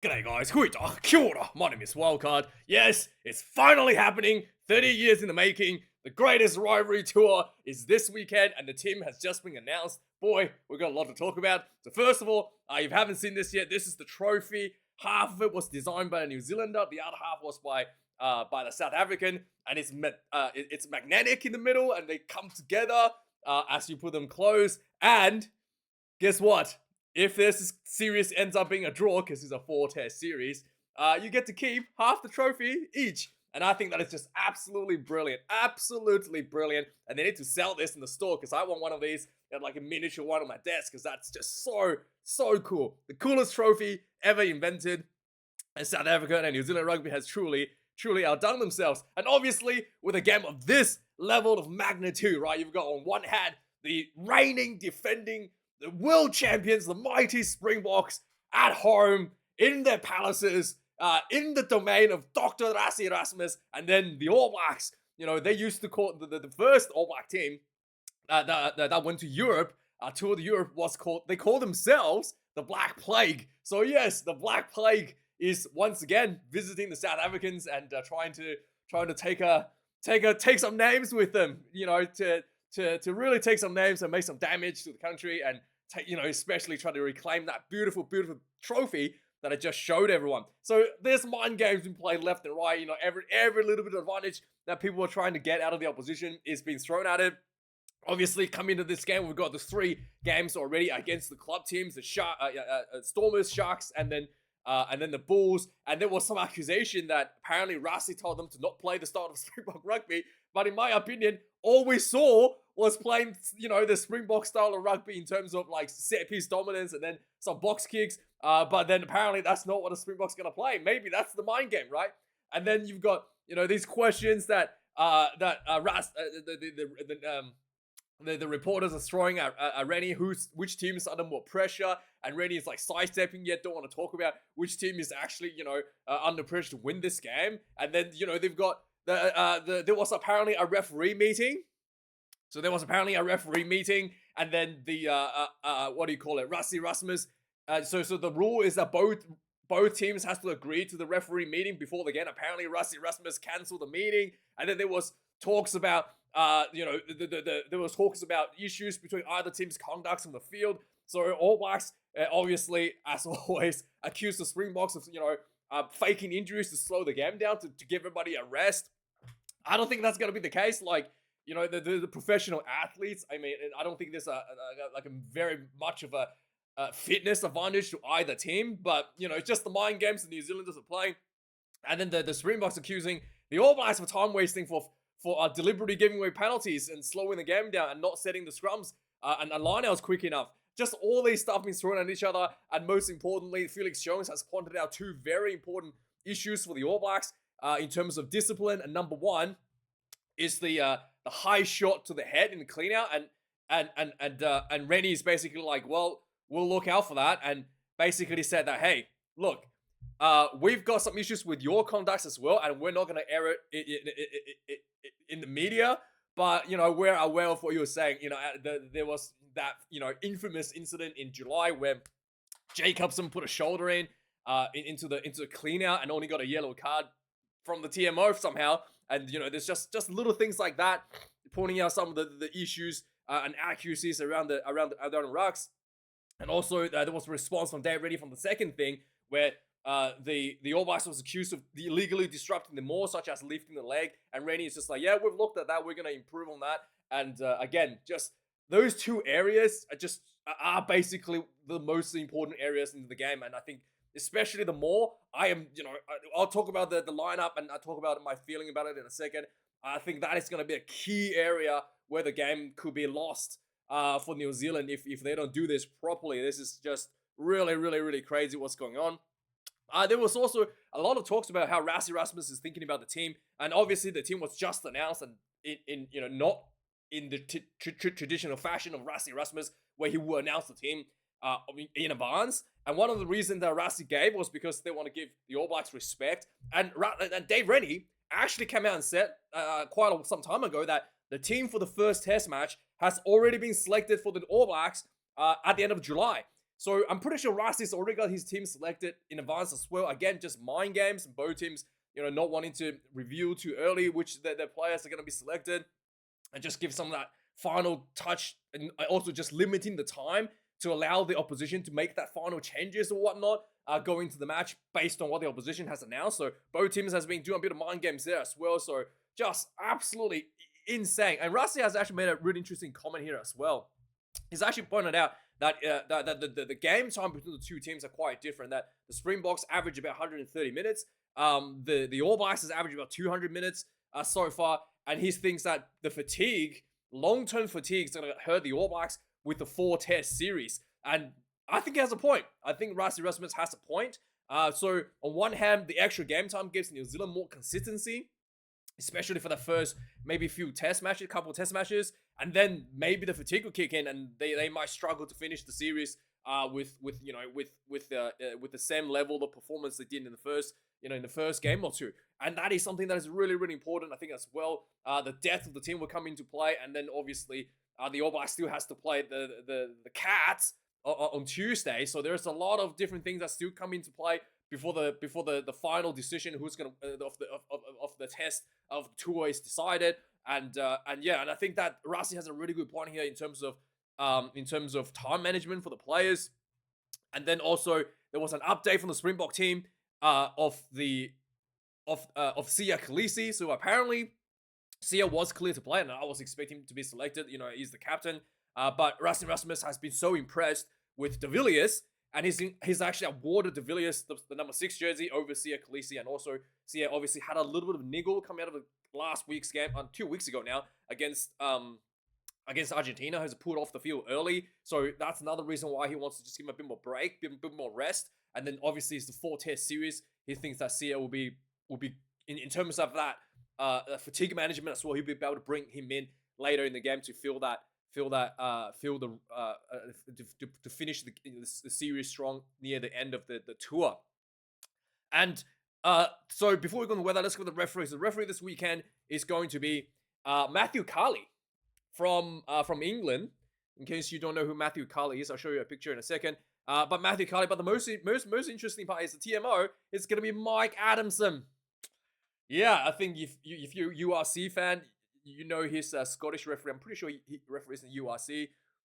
G'day guys, huita, kia ora, my name is Wildkard. Yes, it's finally happening, 30 years in the making. The greatest rivalry tour is this weekend and the team has just been announced. Boy, we've got a lot to talk about. So first of all, if you haven't seen this yet, this is the trophy. Half of it was designed by a New Zealander, the other half was by the South African, and it's magnetic in the middle and they come together as you put them close. And guess what? If this series ends up being a draw, because it's a 4-test series, you get to keep half the trophy each. And I think that is just absolutely brilliant. Absolutely brilliant. And they need to sell this in the store, because I want one of these, like a miniature one on my desk, because that's just so cool. The coolest trophy ever invented. And South Africa and New Zealand rugby has truly outdone themselves. And obviously, with a game of this level of magnitude, right, you've got on one hand the reigning, defending, the world champions, the mighty Springboks, at home, in their palaces, in the domain of Dr. Rassie Erasmus, and then the All Blacks. You know, they used to call the first All Black team that went to Europe, toured Europe, they call themselves the Black Plague. So yes, the Black Plague is once again visiting the South Africans and trying to take some names with them, you know, to really take some names and make some damage to the country and especially try to reclaim that beautiful trophy that I just showed everyone. So there's mind games being played left and right. You know, every little bit of advantage that people are trying to get out of the opposition is being thrown at it. Obviously, coming into this game, we've got the 3 games already against the club teams, the Stormers, Sharks, and then the Bulls. And there was some accusation that apparently Rassie told them to not play the start of Springbok rugby. But in my opinion, all we saw was playing, the Springbok style of rugby in terms of like set piece dominance and then some box kicks. But then apparently that's not what the Springboks gonna play. Maybe that's the mind game, right? And then you've got these questions that the reporters are throwing at Rennie, which team is under more pressure, and Rennie is like sidestepping yet don't want to talk about which team is actually under pressure to win this game. And then they've got there was apparently a referee meeting. So there was apparently a referee meeting, and then the what do you call it, Rassie Erasmus. So the rule is that both teams has to agree to the referee meeting before the game. Apparently Rassie Erasmus cancelled the meeting, and then there was talks about there was talks about issues between either team's conducts on the field. So All Blacks obviously, as always, accused the Springboks of faking injuries to slow the game down to give everybody a rest. I don't think that's gonna be the case. Like, the professional athletes, I mean, I don't think there's a very much of a fitness advantage to either team, but it's just the mind games the New Zealanders are playing. And then the Springboks accusing the All Blacks for time wasting for deliberately giving away penalties and slowing the game down and not setting the scrums and line-outs quick enough. Just all these stuff being thrown at each other, and most importantly, Felix Jones has pointed out 2 very important issues for the All Blacks in terms of discipline. And number 1 is the high shot to the head in the clean out, and Rennie is basically like, well, we'll look out for that, and basically said that, hey, look, we've got some issues with your conducts as well, and we're not going to air it in the media, but we're aware of what you were saying. There was that infamous incident in July where Jacobson put a shoulder into the clean out and only got a yellow card from the TMO somehow. And there's just little things like that, pointing out some of the issues and accuracies around the rucks. And also there was a response from Dave Rennie from the second thing, where the All Blacks was accused of illegally disrupting the maul, such as lifting the leg, and Rennie is just like, yeah, we've looked at that, we're gonna improve on that. And again, just those 2 areas are basically the most important areas in the game. And I think especially the more I'll talk about the lineup and I'll talk about my feeling about it in a second. I think that is going to be a key area where the game could be lost for New Zealand if they don't do this properly. This is just really crazy what's going on. There was also a lot of talks about how Rassie Erasmus is thinking about the team, and obviously the team was just announced, and in not in the traditional fashion of Rassie Erasmus, where he will announce the team in advance. And one of the reasons that Rassie gave was because they want to give the All Blacks respect. And Dave Rennie actually came out and said some time ago that the team for the first test match has already been selected for the All Blacks at the end of July. So I'm pretty sure Rassie's already got his team selected in advance as well. Again, just mind games, and both teams, not wanting to reveal too early which their players are going to be selected, and just give some of that final touch, and also just limiting the time to allow the opposition to make that final changes or whatnot going into the match based on what the opposition has announced. So both teams has been doing a bit of mind games there as well. So just absolutely insane. And Rassie has actually made a really interesting comment here as well. He's actually pointed out that the game time between the two teams are quite different. That the Springboks average about 130 minutes. The All Blacks has averaged about 200 minutes so far. And he thinks that the fatigue, long-term fatigue, is going to hurt the All Blacks with the 4-test series. And I think he has a point. I think Rassie Rasmus has a point. So on one hand, the extra game time gives New Zealand more consistency, especially for the first maybe few test matches, couple test matches, and then maybe the fatigue will kick in, and they might struggle to finish the series with the same level of performance they did in the first game or two. And that is something that is really, really important, I think, as well. The depth of the team will come into play, and then obviously the All Blacks still has to play the Cats on Tuesday. So there's a lot of different things that still come into play before the final decision who's gonna of the test of the tour is decided. And I think that Rassie has a really good point here in terms of time management for the players. And then also there was an update from the Springbok team of Siya Kolisi. So apparently Siya was clear to play, and I was expecting him to be selected. He's the captain. But Rassie Rasmus has been so impressed with De Villiers, and he's actually awarded De Villiers the number 6 jersey over Siya Kolisi. And also Siya obviously had a little bit of niggle coming out of the last week's game, 2 weeks ago now, against Argentina, who's pulled off the field early. So that's another reason why he wants to just give him a bit more break, a bit more rest. And then obviously it's the 4-test series. He thinks that Siya will be in terms of that fatigue management as well. He'll be able to bring him in later in the game to to finish the series strong near the end of the tour. And so before we go on the weather, let's go to the referees. The referee this weekend is going to be Matthew Carley from England. In case you don't know who Matthew Carley is, I'll show you a picture in a second. But Matthew Carley. But the most interesting part is the TMO. It's going to be Mike Adamson. Yeah, I think if you're a URC fan, you know his Scottish referee. I'm pretty sure he referees in URC.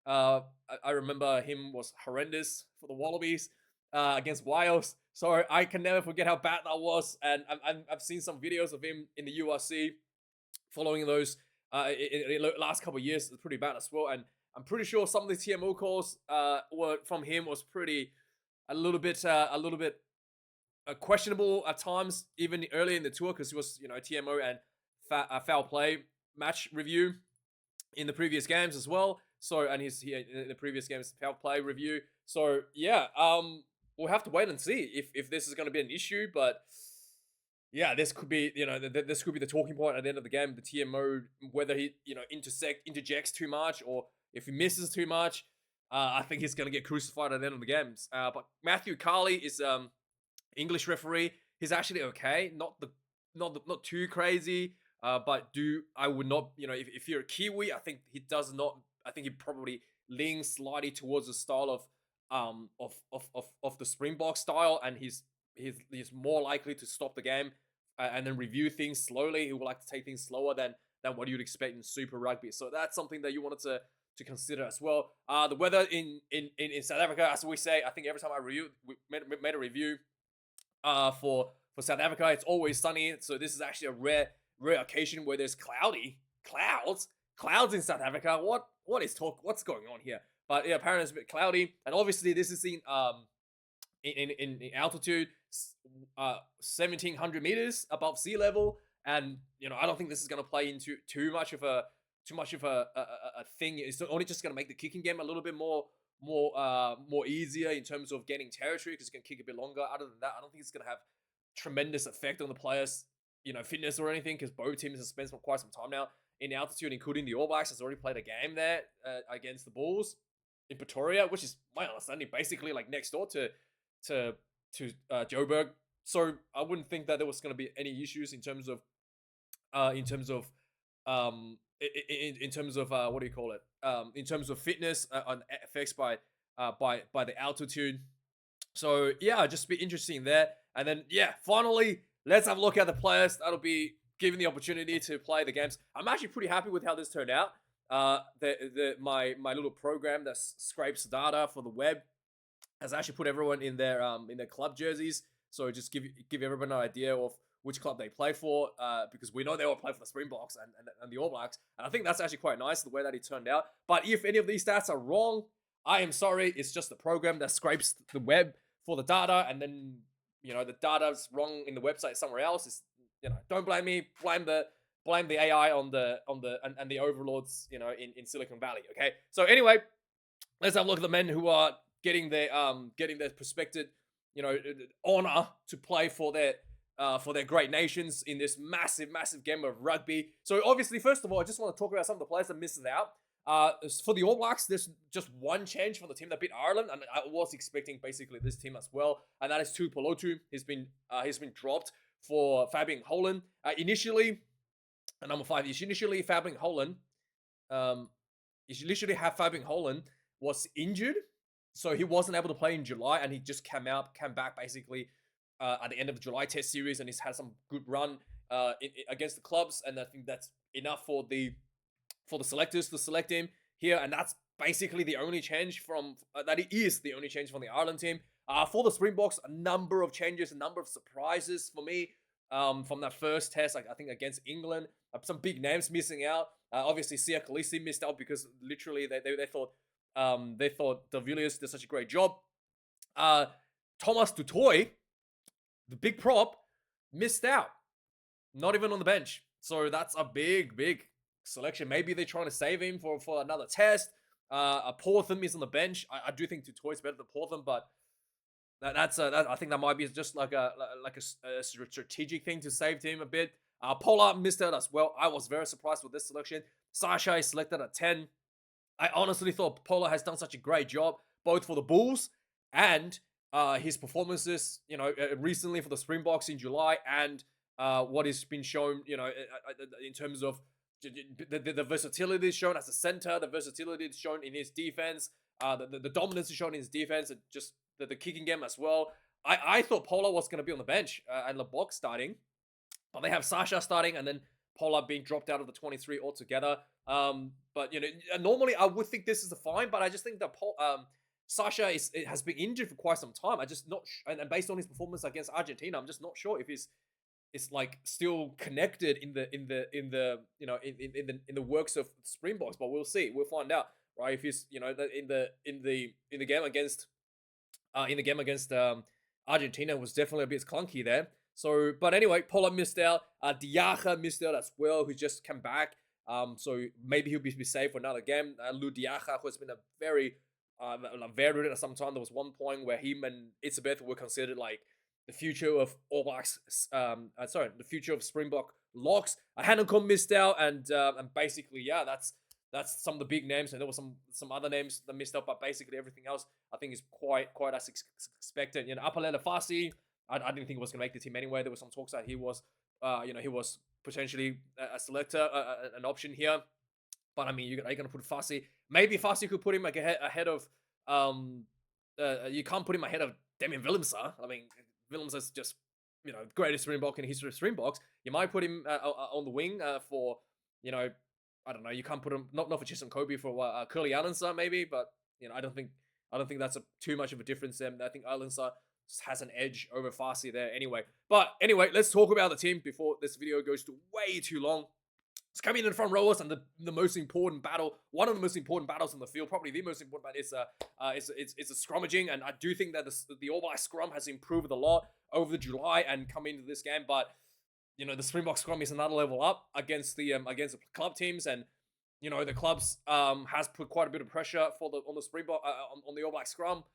I remember him was horrendous for the Wallabies against Wales. So I can never forget how bad that was. And I've seen some videos of him in the URC following those in the last couple of years. It's pretty bad as well. And I'm pretty sure some of the TMO calls were from him was a little bit questionable at times, even early in the tour, because he was TMO and foul play match review in the previous games as well. So and he's here in the previous games foul play review. So yeah, we'll have to wait and see if this is going to be an issue. But yeah, this could be this could be the talking point at the end of the game. The TMO, whether he interjects too much or if he misses too much, I think he's going to get crucified at the end of the games. But Matthew Carley is English referee. He's actually okay, not too crazy. But I would not, if you're a Kiwi, I think he probably leans slightly towards the style of the Springbok style, and he's more likely to stop the game and then review things slowly. He would like to take things slower than what you'd expect in Super Rugby. So that's something that you wanted to consider as well. The weather in South Africa, as we say, I think every time we made a review for South Africa, it's always sunny. So this is actually a rare occasion where there's clouds in South Africa. What's going on here? But yeah, apparently it's a bit cloudy, and obviously this is in altitude, 1,700 meters above sea level, and I don't think this is going to play into too much of a thing. It's only just going to make the kicking game a little bit more easier in terms of getting territory, because it's going to kick a bit longer. Other than that, I don't think it's going to have tremendous effect on the players' fitness or anything, because both teams have spent quite some time now in altitude, including the All Blacks has already played a game there against the Bulls in Pretoria, which is my understanding basically like next door to Joburg. So I wouldn't think that there was going to be any issues in terms of what do you call it? In terms of fitness and effects by by the altitude. So yeah, just be interesting there. And then yeah, finally, let's have a look at the players that'll be given the opportunity to play the games. I'm actually pretty happy with how this turned out. My little program that scrapes data for the web has actually put everyone in their club jerseys. So just give everyone an idea of which club they play for, because we know they all play for the Springboks and the All Blacks. And I think that's actually quite nice the way that it turned out. But if any of these stats are wrong, I am sorry. It's just the program that scrapes the web for the data, and then the data's wrong in the website somewhere else. It's, don't blame me. Blame the AI on the overlords, in Silicon Valley. Okay. So anyway, let's have a look at the men who are getting their prospected, honor to play for their great nations in this massive game of rugby. So obviously, first of all, I just want to talk about some of the players that missed out. For the All Blacks, there's just one change from the team that beat Ireland, and I was expecting basically this team as well, and that is Tuipulotu. He's been dropped for Fabian Holland. Initially, number 5. Initially, Fabian Holland. You literally have Fabian Holland was injured, so he wasn't able to play in July, and he just came back basically at the end of the July Test series, and he's had some good run against the clubs, and I think that's enough for the selectors to select him here, and that's basically the only change from the only change from the Ireland team. For the Springboks, a number of changes, a number of surprises for me from that first test, I think against England. Some big names missing out. Obviously, Sia Khaleesi missed out because literally they thought De Villiers did such a great job. Thomas Dutoy, the big prop, missed out. Not even on the bench. So that's a big selection. Maybe they're trying to save him for another test. Portham is on the bench. I do think Dutoy's better than Portham, but I think that might be just like a strategic thing to save him a bit. Pollard missed out as well. I was very surprised with this selection. Sasha is selected at 10. I honestly thought Pollard has done such a great job, both for the Bulls and his performances, recently for the Springboks in July, and what has been shown, in terms of the versatility is shown as a center, the versatility is shown in his defense, the dominance is shown in his defense, and just the kicking game as well. I thought Pollard was going to be on the bench and LeBoc starting, but they have Sasha starting and then Pollard being dropped out of the 23 altogether. But normally I would think this is a fine, but I just think that Sasha has been injured for quite some time. I just not and based on his performance against Argentina, I'm just not sure if it's like still connected in the works of Springboks, but we'll see. We'll find out, right? If he's in the game against Argentina was definitely a bit clunky there. So, but anyway, Pollard missed out. Diacha missed out as well, who just came back. So maybe he'll be safe for another game. Lou Diacha, who has been a very veteran at some time. There was one point where him and Itzebeth were considered like the future of All Blacks. The future of Springbok locks. Hanekom missed out, and basically, yeah, that's some of the big names, and there were some other names that missed out, but basically everything else I think is quite as expected. Apalele Fassi, I didn't think he was going to make the team anyway. There were some talks that he was potentially a selector, an option here. But I mean, you're going to put Fassi. Maybe Fassi could put him like ahead of. You can't put him ahead of Damien Willemse. I mean, Willemse is just greatest Springbok in the history of Springboks. You might put him on the wing for I don't know. You can't put him not for Chisholm Kobe for Curly Allensa maybe, but I don't think that's too much of a difference there. I think Allensa has an edge over Fassi there anyway. But anyway, let's talk about the team before this video goes to way too long. It's coming in the front rowers, and the most important battle, one of the most important battles on the field, probably the most important battle is a scrummaging, and I do think that the All Black scrum has improved a lot over the July and come into this game, but the Springbok scrum is another level up against the club teams, and the clubs has put quite a bit of pressure on the Springbok on the All Black scrum.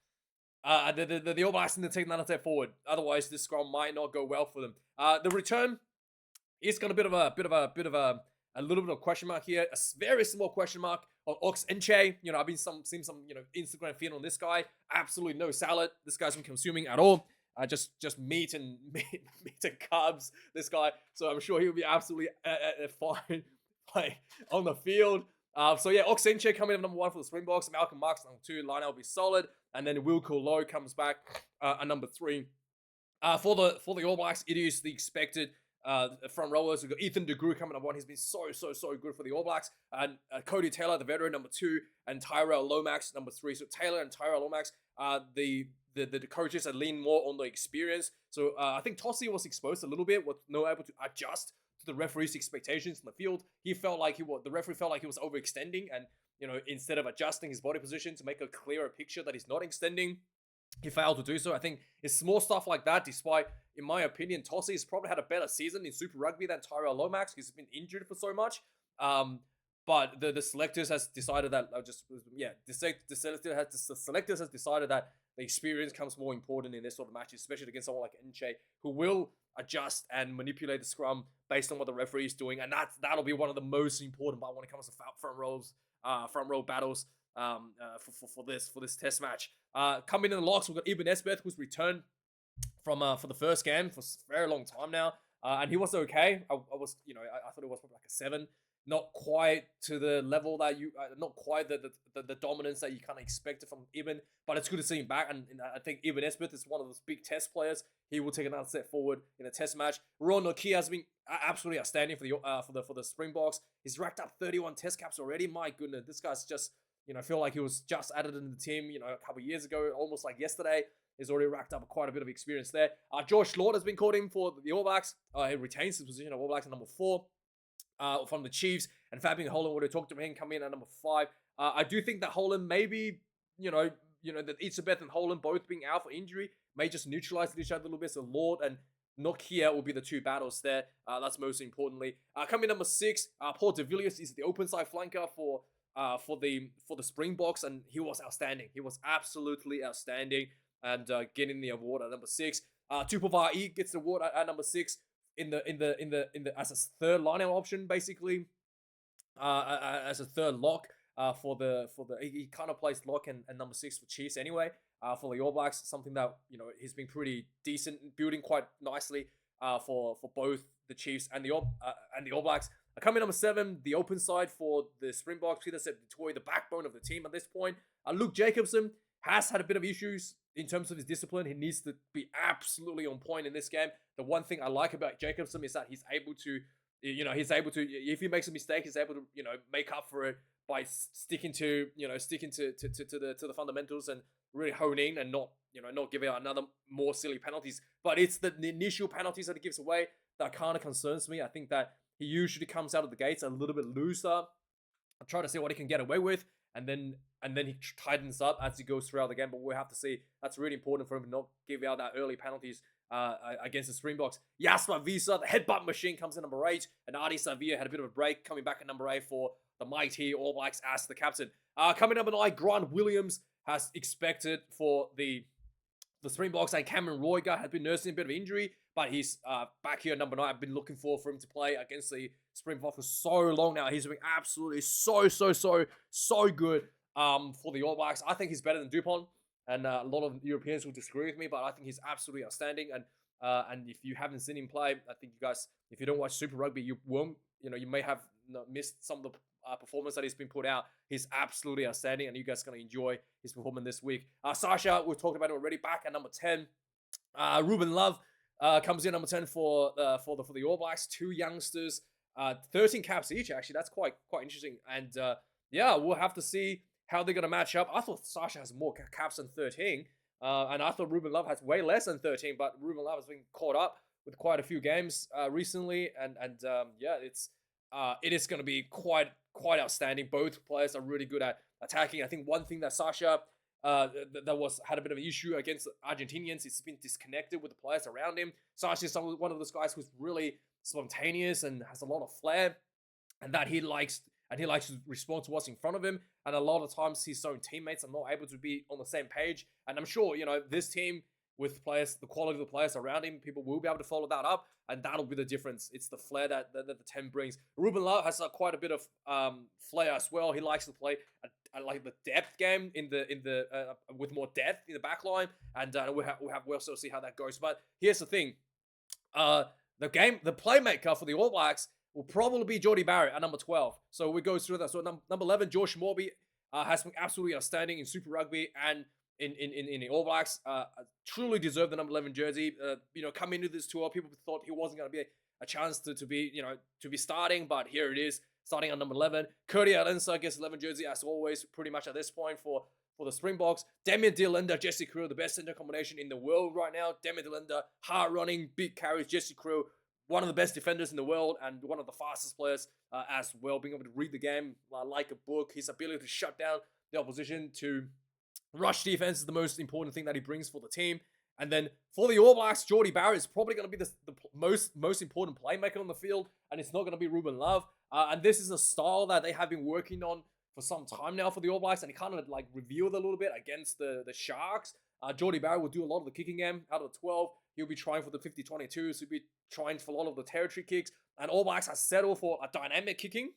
The All Blacks need to take another step forward. Otherwise, this scrum might not go well for them. The return is got a little bit of question mark here. A very small question mark on Ox Enche. I've been seeing some Instagram feed on this guy. Absolutely no salad. This guy's been consuming at all. Just meat and carbs. This guy. So I'm sure he'll be absolutely fine on the field. So yeah, Oxenche coming in number 1 for the Springboks. Malcolm Marks number 2. Line will be solid, and then Wilco Low comes back at number 3. For the All Blacks, it is the expected front rowers. We've got Ethan de Groot coming up 1. He's been so good for the All Blacks. And Cody Taylor, the veteran, number 2, and Tyrell Lomax, number 3. So Taylor and Tyrell Lomax, the coaches that lean more on the experience. So I think Tossie was exposed a little bit, was not able to adjust to the referee's expectations in the field. The referee felt like he was overextending, and instead of adjusting his body position to make a clearer picture that he's not extending, he failed to do so. I think it's small stuff like that, despite, in my opinion, Tossie has probably had a better season in Super Rugby than Tyrell Lomax. He's been injured for so much. But the selectors has decided that, the selectors has decided that the experience comes more important in this sort of matches, especially against someone like Enche, who will adjust and manipulate the scrum based on what the referee is doing. And that'll be one of the most important when it comes to front row battles. For this test match. Coming in the locks, we've got Ibn Esbeth, who's returned from for the first game for a very long time now, and he was okay. I thought it was probably like a 7, not quite to the level that not quite the dominance that you kind of expected from Ibn, but it's good to see him back, and I think Ibn Esbeth is one of those big test players. He will take another step forward in a test match. Ron Nokia has been absolutely outstanding for the Springboks. He's racked up 31 test caps already. My goodness, this guy's just, I feel like he was just added into the team, a couple of years ago, almost like yesterday. He's already racked up quite a bit of experience there. George Lord has been called in for the All Blacks. He retains his position of All Blacks at number 4 from the Chiefs. And Fabian Holland would have talked to him coming in at number 5. I do think that Holland maybe, that Itzebeth and Holland both being out for injury may just neutralize each other a little bit. So Lord and Nokia will be the 2 battles there. That's most importantly. Coming number 6, Paul de Villiers is the open side flanker for the Springboks, and he was outstanding. He was absolutely outstanding, and getting the award at number 6. Tupavai gets the award at number 6 in the as a third line-out option, basically, as a third lock. He kind of plays lock and number 6 for Chiefs anyway. For the All Blacks, something that he's been pretty decent, building quite nicely for both the Chiefs and the All Blacks. Coming number 7, the open side for the Springboks, Peter Septitoy, the backbone of the team at this point. Luke Jacobson has had a bit of issues in terms of his discipline. He needs to be absolutely on point in this game. The one thing I like about Jacobson is that he's able to, if he makes a mistake, he's able to, make up for it by sticking to the fundamentals and really hone in and not giving out another more silly penalties. But it's the initial penalties that he gives away that kind of concerns me. I think that he usually comes out of the gates a little bit looser. I'm trying to see what he can get away with, and then he tightens up as he goes throughout the game. But we'll have to see. That's really important for him to not give out that early penalties against the Springboks. Jasper Visa, the headbutt machine, comes in number 8, and Artie Savia had a bit of a break, coming back at number 8 for the mighty All Blacks as the captain. Coming up at 9, Grant Williams has expected for the Springboks, and Cameron Royger had been nursing a bit of injury, but he's back here at number 9. I've been looking for him to play against the Springboks for so long now. He's doing absolutely so good for the All Blacks. I think he's better than Dupont, and a lot of Europeans will disagree with me, but I think he's absolutely outstanding. And if you haven't seen him play, I think you guys, if you don't watch Super Rugby, you won't, you may have missed some of the performance that he's been put out. He's absolutely outstanding, and you guys are going to enjoy his performance this week. Sasha, we've talked about it already, back at number 10. Ruben Love comes in number 10 for the All Blacks. 2 youngsters, 13 caps each. Actually, that's quite interesting. And we'll have to see how they're going to match up. I thought Sasha has more caps than 13, and I thought Ruben Love has way less than 13. But Ruben Love has been caught up with quite a few games recently, and it is going to be quite outstanding. Both players are really good at attacking. I think one thing that Sasha had a bit of an issue against the Argentinians, he's been disconnected with the players around him. Sasha is one of those guys who's really spontaneous and has a lot of flair, and that he likes to respond to what's in front of him. And a lot of times his own teammates are not able to be on the same page. And I'm sure, this team with players, the quality of the players around him, people will be able to follow that up, and that'll be the difference. It's the flair that the 10 brings. Ruben Love has quite a bit of flair as well. He likes to play like the depth game with more depth in the back line, and we'll also see how that goes. But here's the thing: the playmaker for the All Blacks will probably be Jordie Barrett at number 12. So we go through that. So number 11, Josh Morby has been absolutely outstanding in Super Rugby and in the All Blacks. Truly deserved the number 11 jersey. Coming into this tour, people thought he wasn't going to be a chance to be starting, but here it is, starting at number 11. Curdy Alensa gets 11 jersey as always, pretty much at this point for the Springboks. Damian de Linda, Jesse Crew, the best center combination in the world right now. Damian de Linda, hard running, big carries. Jesse Crew, one of the best defenders in the world and one of the fastest players as well. Being able to read the game like a book. His ability to shut down the opposition, to rush defense is the most important thing that he brings for the team. And then for the All Blacks, Jordie Barrett is probably going to be the most important playmaker on the field, and it's not going to be Ruben Love. And this is a style that they have been working on for some time now for the All Blacks, and he kind of like revealed a little bit against the Sharks. Jordie Barrett will do a lot of the kicking game out of the 12. He'll be trying for the 50-22, so he'll be trying for a lot of the territory kicks. And All Blacks have settled for a dynamic kicking,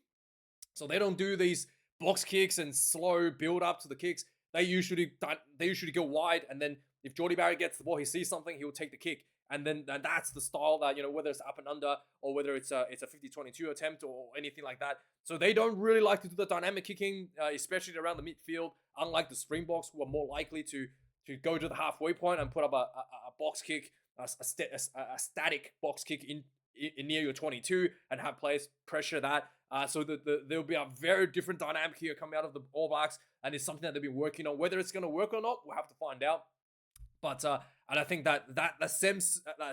so they don't do these box kicks and slow build up to the kicks. They usually go wide, and then if Jordie Barrett gets the ball, he sees something, he'll take the kick. And then that's the style that, whether it's up and under or whether it's a 50-22 attempt or anything like that. So they don't really like to do the dynamic kicking, especially around the midfield, unlike the Springboks, who are more likely to go to the halfway point and put up a box kick, a static box kick in near your 22 and have players pressure that. So there'll be a very different dynamic here coming out of the All Blacks, and it's something that they've been working on. Whether it's going to work or not, we'll have to find out. But and I think that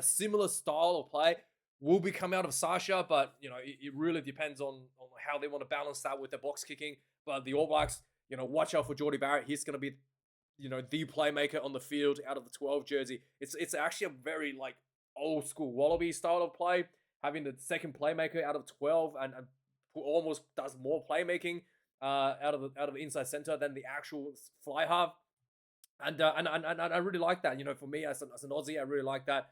similar style of play will be coming out of Sasha, but it really depends on how they want to balance that with the box kicking. But the All Blacks, watch out for Jordie Barrett. He's going to be the playmaker on the field out of the 12 jersey. It's actually a very like old school Wallaby style of play, having the second playmaker out of 12 and who almost does more playmaking out of the inside center than the actual fly half. And I really like that. For me as an Aussie, I really like that.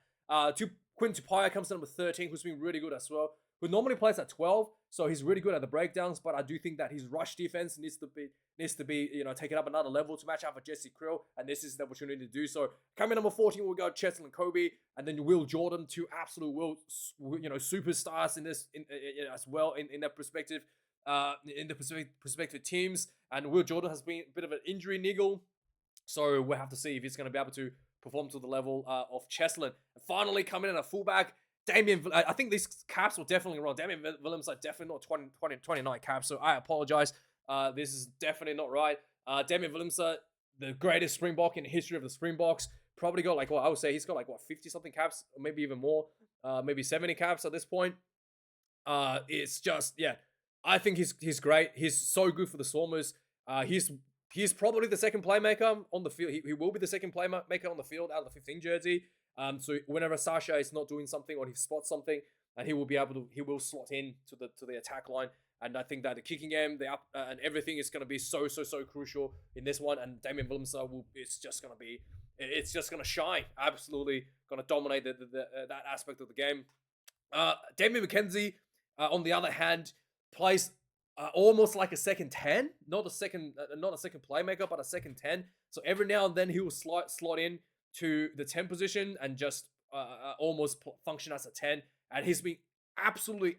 Quinn Tupaia comes to number 13, who's been really good as well. Who normally plays at 12, so he's really good at the breakdowns. But I do think that his rush defense needs to be taken up another level to match up with Jesse Krill, and this is the opportunity to do so. Coming number 14, we'll go Cheslin Kobe, and then Will Jordan, two absolute superstars in this as well in that perspective, in the perspective teams. And Will Jordan has been a bit of an injury niggle. So we'll have to see if he's going to be able to perform to the level of Cheslin. And finally, coming in a fullback, I think these caps were definitely wrong. Damian Williams are definitely not 29 caps, so I apologize. This is definitely not right. Damian Williams, the greatest Springbok in the history of the Springboks, probably got I would say he's got 50-something caps, or maybe even more, maybe 70 caps at this point. It's just, I think he's great. He's so good for the Stormers. He's probably the second playmaker on the field. He will be the second playmaker on the field out of the 15 jersey. So whenever Sasha is not doing something or he spots something, and he will slot in to the attack line. And I think that the kicking game, the up and everything is going to be so crucial in this one. And Damian Williams it's just going to shine. Absolutely going to dominate that aspect of the game. Damian McKenzie, on the other hand, plays almost like a second 10, not a second playmaker, but a second 10. So every now and then he will slot in to the 10 position and just almost function as a 10. And he's been absolutely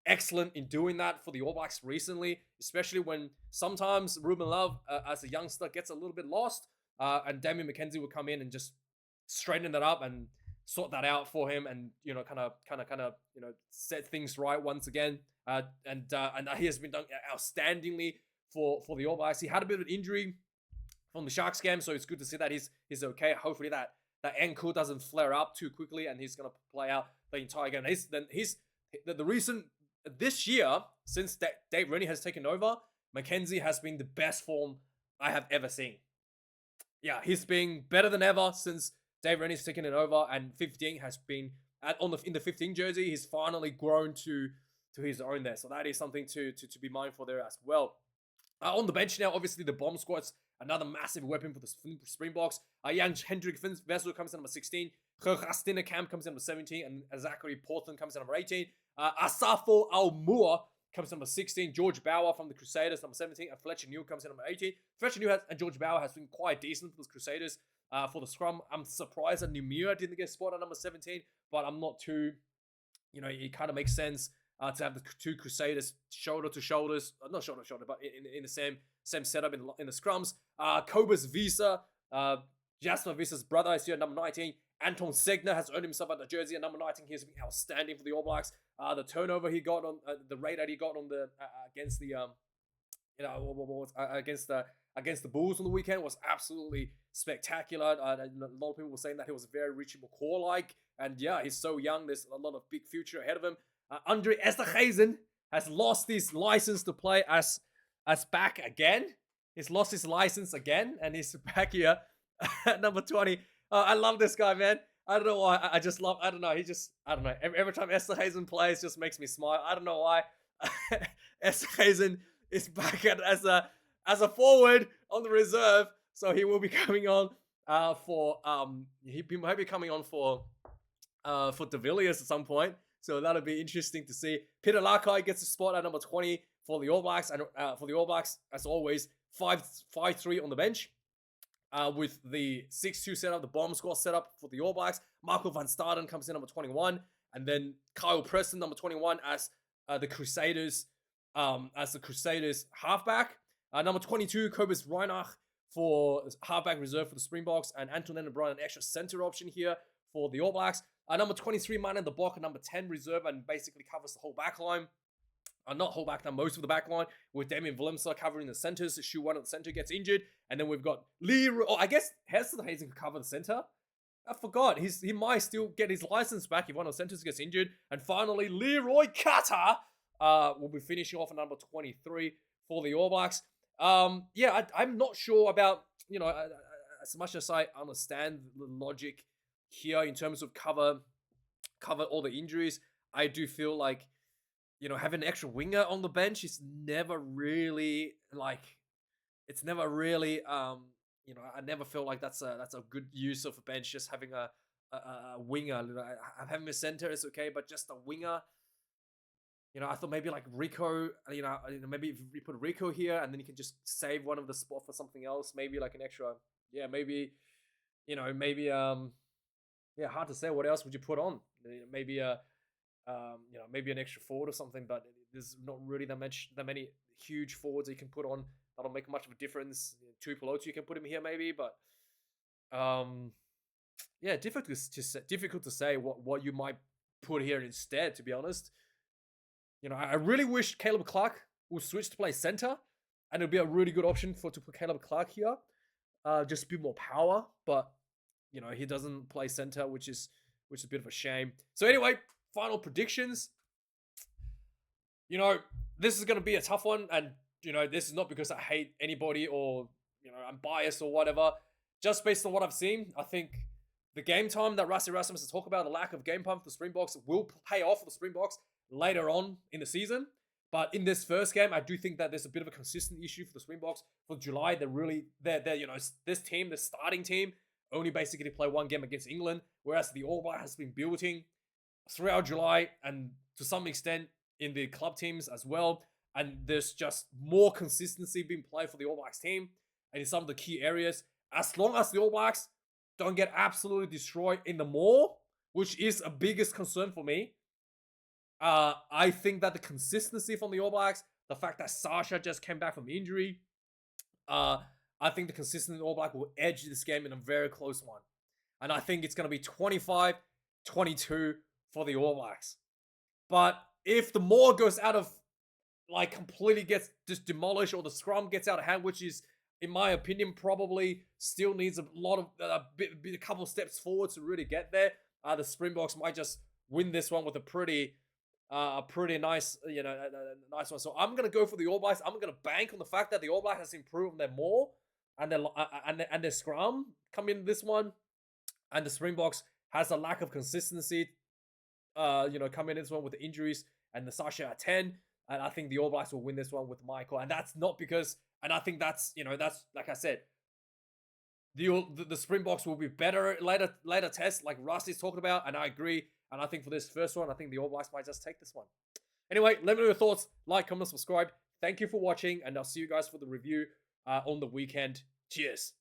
excellent in doing that for the All Blacks recently, especially when sometimes Ruben Love, as a youngster, gets a little bit lost, and Damian McKenzie will come in and just straighten that up and sort that out for him, and kind of set things right once again. And he has been done outstandingly for the All Blacks. He had a bit of an injury from the Sharks game, so it's good to see that he's okay. Hopefully that ankle doesn't flare up too quickly, and he's gonna play out the entire game. The recent this year, since Dave Rennie has taken over, McKenzie has been the best form I have ever seen. Yeah, he's been better than ever since Dave Rennie's taken it over, and 15 has been in the 15 jersey. He's finally grown to his own there, so that is something to be mindful there as well. On the bench now, obviously the bomb squad's another massive weapon for the Springboks. Jan Hendrik Vessel comes in number 16. Gerhardine Camp comes in number 17, and Zachary Portland comes in number 18. Asafo Almua comes in number 16. George Bauer from the Crusaders, number 17, and Fletcher New comes in number 18. Fletcher New and George Bauer has been quite decent for the Crusaders for the scrum. I'm surprised that Numia didn't get spot at number 17, but I'm not too, it kind of makes sense to have the two Crusaders shoulder to shoulders, not shoulder to shoulder, but in the same setup in the scrums. Koba's Visa, Jasper Visa's brother is here at number 19. Anton Segner has earned himself at the jersey at number 19. He's been outstanding for the All Blacks. The turnover he got on the rate that he got on the against the against the Bulls on the weekend was absolutely spectacular. A lot of people were saying that he was very reachable core-like, and yeah, he's so young. There's a lot of big future ahead of him. Andre Esterhuizen has lost his license to play as back again. He's lost his license again, and he's back here at number 20. I love this guy, man. I don't know why. I just love. I don't know. I don't know. Every time Esterhuizen plays, just makes me smile. I don't know why. Esterhuizen is back as a forward on the reserve, so he will be coming on for he might be coming on for De Villiers at some point. So that'll be interesting to see. Peter Lakai gets a spot at number 20 for the All Blacks, and for the All Blacks, as always, 5-3 on the bench. With the 6-2 setup, the bomb score setup for the All Blacks. Marco van Staden comes in number 21, and then Kyle Preston number 21 as the Crusaders halfback. Number 22, Kobus Reinach for halfback reserve for the Springboks, and Antonin O'Brien, an extra center option here for the All Blacks. Number 23, Man in the Block, and number 10 reserve, and basically covers the whole back line. Not whole back, now most of the back line, with Damien Willemser covering the centers. Shoe one at the center gets injured, and then we've got Leroy. I guess Esterhuizen can cover the center. I forgot. He might still get his license back if one of the centers gets injured. And finally, Leroy Carter will be finishing off at number 23 for the All Blacks. I'm not sure about, as much as I understand the logic here in terms of cover all the injuries, I do feel like, having an extra winger on the bench is never really I never feel like that's a good use of a bench, just having a winger. Having a center is okay, but just a winger, I thought maybe like Rico, maybe if you put Rico here and then you can just save one of the spot for something else, maybe like an extra, hard to say. What else would you put on? Maybe maybe an extra forward or something, but there's not really that many huge forwards that you can put on that'll make much of a difference. Tuipulotu you can put him here maybe, but difficult to say what you might put here instead, to be honest. I really wish Caleb Clark would switch to play center, and it'd be a really good option to put Caleb Clark here, just a bit more power, but he doesn't play center, which is a bit of a shame. So anyway, final predictions. This is going to be a tough one, and this is not because I hate anybody or I'm biased or whatever. Just based on what I've seen, I think the game time that Rassie Rasmus has talked about, the lack of game time for the Springboks, will pay off for the Springboks later on in the season. But in this first game, I do think that there's a bit of a consistent issue for the Springboks. For July, they're this team, the starting team, only basically play one game against England, whereas the All Black has been building throughout July and to some extent in the club teams as well. And there's just more consistency being played for the All Blacks team and in some of the key areas. As long as the All Blacks don't get absolutely destroyed in the maul, which is a biggest concern for me, I think that the consistency from the All Blacks, the fact that Sasha just came back from injury, I think the consistency of the All Black will edge this game in a very close one. And I think it's going to be 25-22 for the All Blacks. But if the maul goes out of, completely gets just demolished, or the scrum gets out of hand, which is, in my opinion, probably still needs a lot of, a couple steps forward to really get there, the Springboks might just win this one with a pretty nice, nice one. So I'm going to go for the All Blacks. I'm going to bank on the fact that the All Blacks has improved their maul and their scrum coming in this one. And the Springboks has a lack of consistency, coming in this one with the injuries and the Sasha at 10. And I think the All Blacks will win this one with Michael. And that's not because, and I think that's, that's, like I said, the Springboks will be better later tests, like Rassie's talking about, and I agree. And I think for this first one, I think the All Blacks might just take this one. Anyway, let me know your thoughts. Like, comment, subscribe. Thank you for watching, and I'll see you guys for the review on the weekend. Cheers.